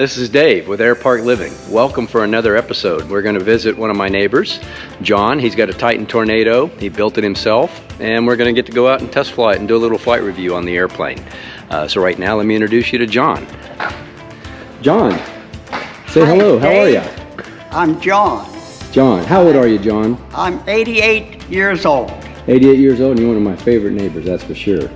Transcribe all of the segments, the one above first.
This is Dave with Airpark Living. Welcome for another episode. We're going to visit one of my neighbors, John. He's got a Titan Tornado. He built it himself, and we're going to get to go out and test fly it and do a little flight review on the airplane. So right now, let me introduce you to John. John, say hello. How are you? I'm John. John, how old are you, John? I'm 88 years old. 88 years old, and you're one of my favorite neighbors, that's for sure.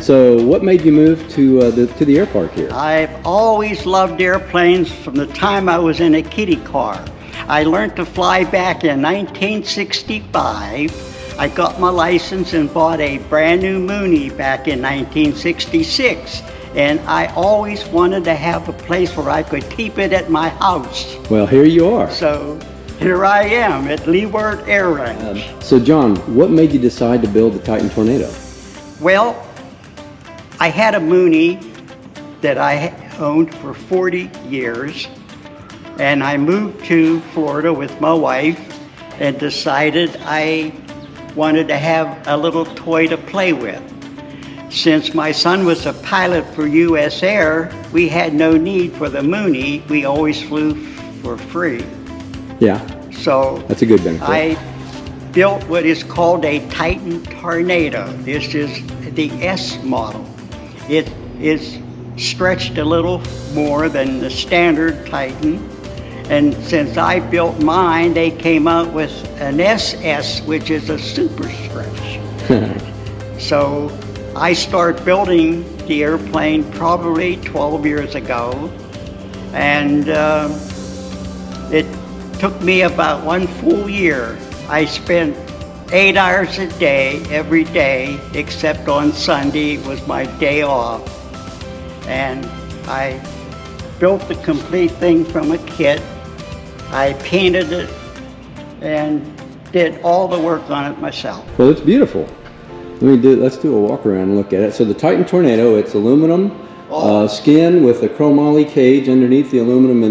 So what made you move to the Airpark here? I've always loved airplanes from the time I was in a kiddie car. I learned to fly back in 1965. I got my license and bought a brand new Mooney back in 1966. And I always wanted to have a place where I could keep it at my house. Well, here you are. So here I am at LEEWARD Air Range. So John, what made you decide to build the Titan Tornado? Well, I had a Mooney that I owned for 40 years, and I moved to Florida with my wife and decided I wanted to have a little toy to play with. Since my son was a pilot for U.S. Air, we had no need for the Mooney. We always flew for free. Yeah, so that's a good benefit. I built what is called a Titan Tornado. This is the S model. It is stretched a little more than the standard Titan. And since I built mine, they came out with an SS, which is a super stretch. So I started building the airplane probably 12 years ago. And it took me about 1 full year. I spent 8 hours a day, every day, except on Sunday was my day off. And I built the complete thing from a kit. I painted it and did all the work on it myself. Well, it's beautiful. Let's do a walk around and look at it. So the Titan Tornado, it's aluminum skin with a chromoly cage underneath the aluminum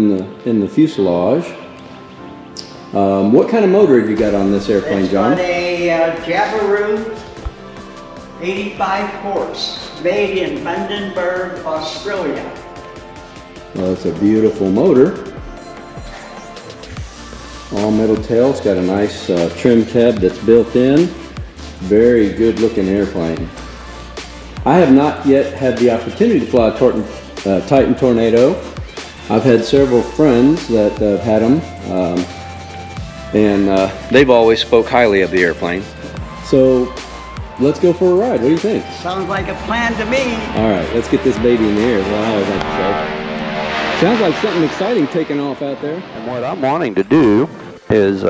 in the fuselage. What kind of motor have you got on this airplane, John? It's got a JABIRU 85 horse, made in Bundaberg, Australia. Well, it's a beautiful motor. All metal tail. It's got a nice trim tab that's built in. Very good looking airplane. I have not yet had the opportunity to fly a Titan Tornado. I've had several friends that have had them. And they've always spoke highly of the airplane. So let's go for a ride. What do you think? Sounds like a plan to me. All right, let's get this baby in the air. Well, I always like to say. Sounds like something exciting taking off out there. And what I'm wanting to do is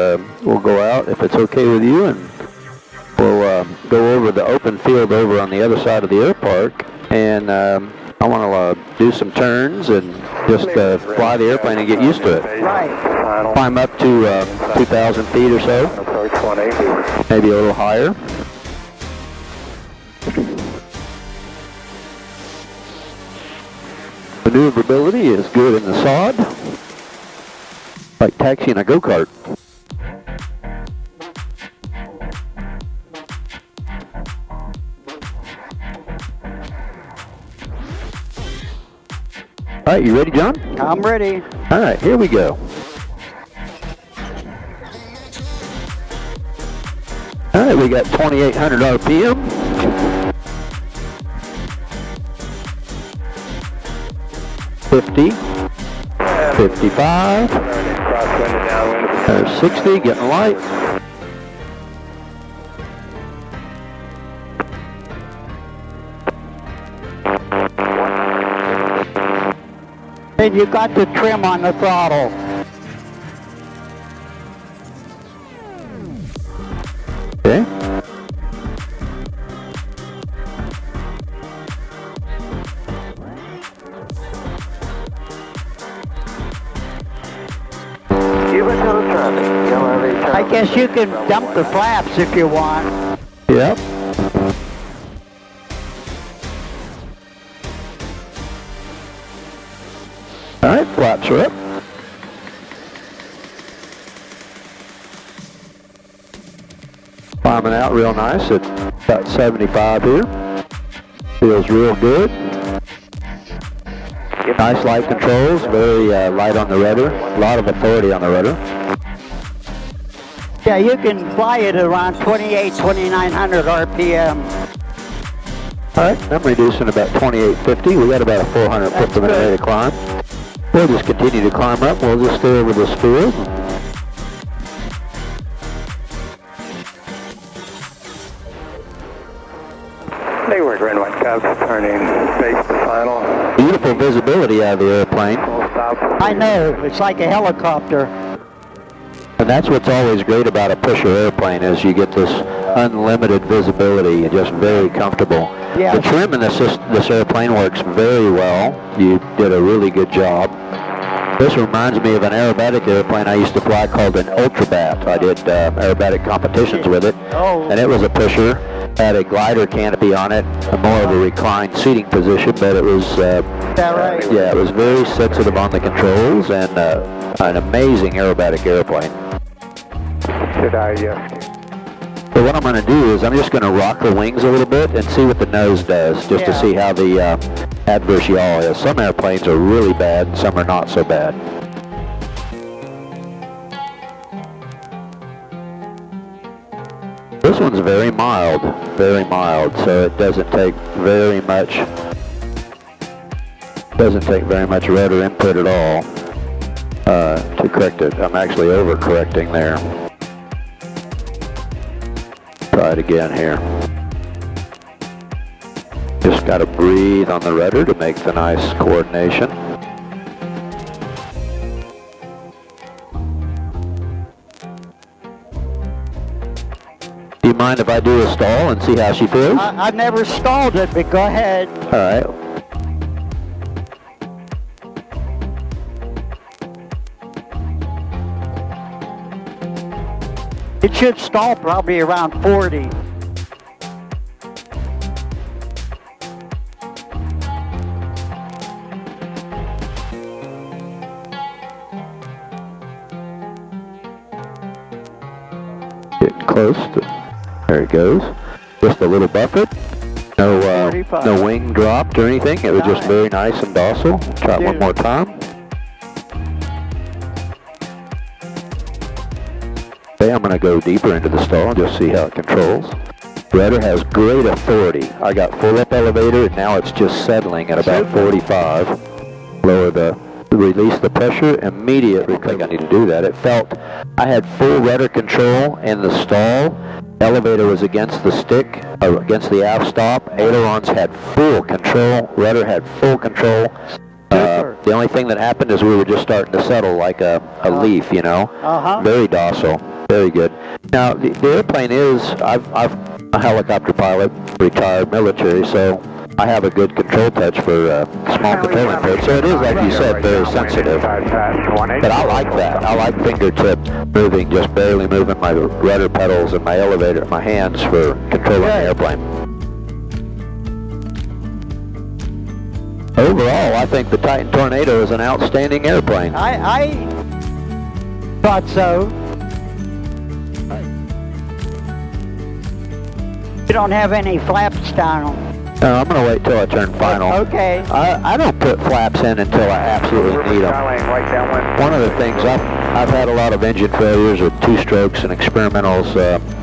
we'll go out, if it's okay with you, and we'll go over the open field over on the other side of the Airpark, and I want to do some turns and just fly the airplane and get used to it. Right. Climb up to 2,000 feet or so, maybe a little higher. Maneuverability is good in the sod, like taxiing a go-kart. All right, you ready, John? I'm ready. All right, here we go. All right, we got 2,800 RPM. $50, $55, there's $60, getting light. And you got the trim on the throttle. Okay. I guess you can dump the flaps if you want. Yep. All right, flaps are up. Climbing out real nice at about 75 here. Feels real good. Nice light controls, very light on the rudder, a lot of authority on the rudder. Yeah, you can fly it around 2,900 RPM. All right, I'm reducing about 2850. We got about a 450 minute rate of climb. We'll just continue to climb up. We'll just stay over this field. Leeward, red white caps, turning face to final. Beautiful visibility out of the airplane. Full stop. I know, it's like a helicopter. And that's what's always great about a pusher airplane is you get this unlimited visibility and just very comfortable. Yeah. The trim in this airplane works very well. You did a really good job. This reminds me of an aerobatic airplane I used to fly called an Ultrabat. I did aerobatic competitions with it. Oh. And it was a pusher. Had a glider canopy on it, more of a reclined seating position, but it was, Is that right? yeah, it was very sensitive on the controls and an amazing aerobatic airplane. Should I, So what I'm going to do is I'm just going to rock the wings a little bit and see what the nose does, just to see how the adverse yaw is. Some airplanes are really bad and some are not so bad. This one's very mild, so it doesn't take very much rudder input at all to correct it. I'm actually over-correcting there. Try it again here. Just got to breathe on the rudder to make the nice coordination. Do you mind if I do a stall and see how she feels? I've never stalled it, but go ahead. All right. It should stall probably around 40. Getting close. There it goes. Just a little buffet. No, 45. no wing dropped or anything. It was just very nice and docile. Try it one more time. Okay, I'm going to go deeper into the stall and just see how it controls. Rudder has great authority. I got full up elevator and now it's just settling at about 45. Lower the, release the pressure, immediately. I think I need to do that. It felt, I had full rudder control in the stall. Elevator was against the stick, against the aft stop. Ailerons had full control. Rudder had full control. The only thing that happened is we were just starting to settle like a leaf, you know. Very docile. Very good. Now, the airplane is, I'm a helicopter pilot, retired military, so I have a good control touch for small control input. So it is, like you said, very sensitive. But I like that. I like fingertip moving, just barely moving my rudder pedals and my elevator, my hands for controlling the airplane. Overall, I think the Titan Tornado is an outstanding airplane. I thought so. You don't have any flaps down. No, I'm going to wait till I turn final. Okay. I don't put flaps in until I absolutely need them. One of the things, I've had a lot of engine failures with two-strokes and experimentals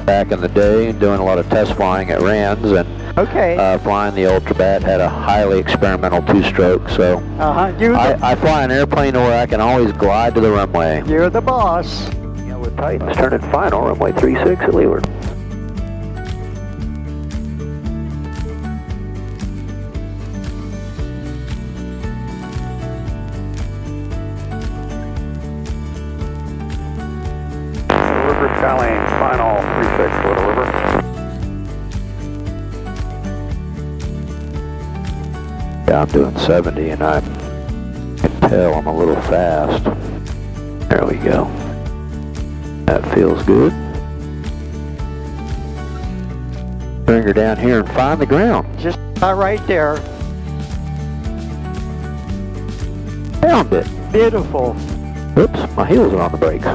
back in the day, doing a lot of test flying at RANs, and flying the Ultrabat had a highly experimental two-stroke, so I fly an airplane where I can always glide to the runway. You're the boss. Yeah, with Titans turning final, runway 36 at Leeward. Skyline, final 36, Little River. Yeah, I'm doing 70 and I can tell I'm a little fast. There we go. That feels good. Bring her down here and find the ground. Just right there. Found it. Beautiful. Oops, my heels are on the brakes.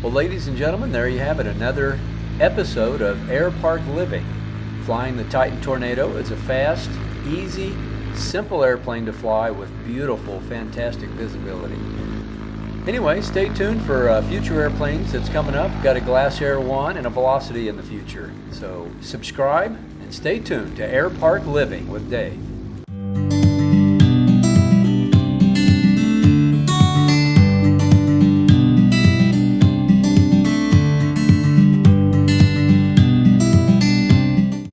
Well, ladies and gentlemen, there you have it. Another episode of Airpark Living. Flying the Titan Tornado is a fast, easy, simple airplane to fly with beautiful, fantastic visibility. Anyway, stay tuned for future airplanes that's coming up. We've got a Glass Air 1 and a Velocity in the future. So subscribe and stay tuned to Airpark Living with Dave.